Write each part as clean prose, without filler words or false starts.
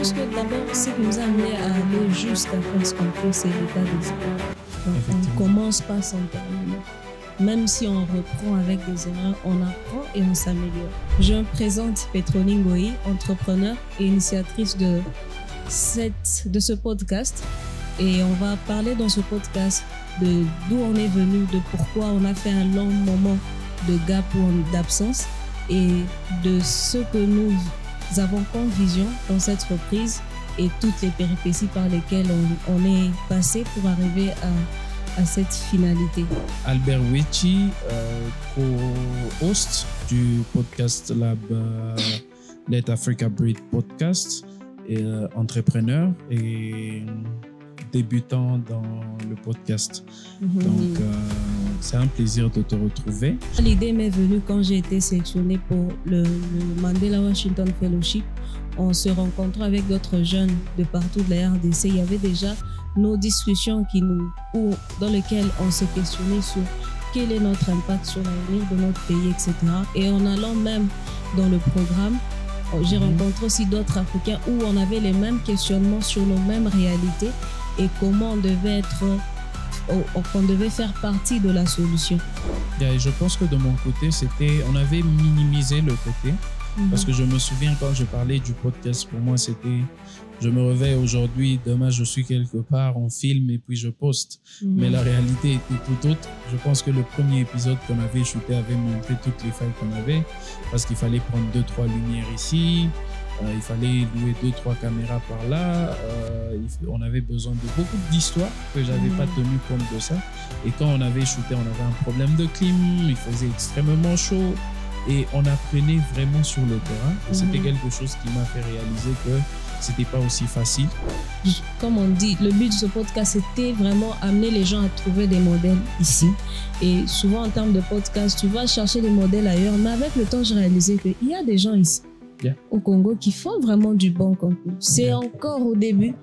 pense que d'abord, ce qui nous a amené à aller jusqu'à faire ce qu'on fait, c'est l'état d'esprit. On commence par s'entendre. Même si on reprend avec des erreurs, on apprend et on s'améliore. Je me présente Petroni Ngoyi, entrepreneur et initiatrice de ce podcast. Et on va parler dans ce podcast de d'où on est venu, de pourquoi on a fait un long moment de gap ou d'absence et de ce que nous avons comme vision dans cette reprise et toutes les péripéties par lesquelles on est passé pour arriver à cette finalité. Albert Wechi, co-host du podcast Lab Let Africa Breed podcast, et entrepreneur et débutant dans le podcast. Donc, c'est un plaisir de te retrouver. L'idée m'est venue quand j'ai été sélectionnée pour le Mandela Washington Fellowship. On se rencontrait avec d'autres jeunes de partout de la RDC. Il y avait déjà nos discussions dans lesquelles on se questionnait sur quel est notre impact sur l'avenir de notre pays, etc. Et en allant même dans le programme, j'ai rencontré aussi d'autres Africains où on avait les mêmes questionnements sur nos mêmes réalités et comment on devait faire partie de la solution. Et je pense que de mon côté, on avait minimisé le côté. Parce que je me souviens quand je parlais du podcast, pour moi c'était je me réveille aujourd'hui, demain je suis quelque part, on filme et puis je poste. Mais la réalité était tout autre. Je pense que le premier épisode qu'on avait shooté avait montré toutes les failles qu'on avait parce qu'il fallait prendre 2-3 lumières ici, il fallait louer 2-3 caméras par là, on avait besoin de beaucoup d'histoires que j'avais pas tenu compte de ça. Et quand on avait shooté, on avait un problème de clim, il faisait extrêmement chaud. Et on apprenait vraiment sur le terrain. Et c'était quelque chose qui m'a fait réaliser que c'était pas aussi facile. Comme on dit, le but de ce podcast, c'était vraiment amener les gens à trouver des modèles ici. Et souvent, en termes de podcast, tu vas chercher des modèles ailleurs. Mais avec le temps, j'ai réalisé qu'il y a des gens ici, au Congo, qui font vraiment du bon contenu. C'est encore au début.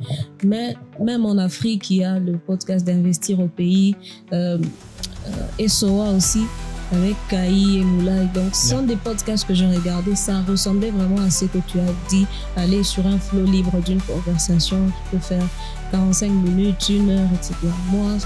Mais même en Afrique, il y a le podcast d'Investir au pays. Et SOA aussi, avec Kai et Moulay. Donc, ce sont des podcasts que j'ai regardés. Ça ressemblait vraiment à ce que tu as dit. Aller sur un flow libre d'une conversation qui peut faire 45 minutes, 1 heure, etc. Moi,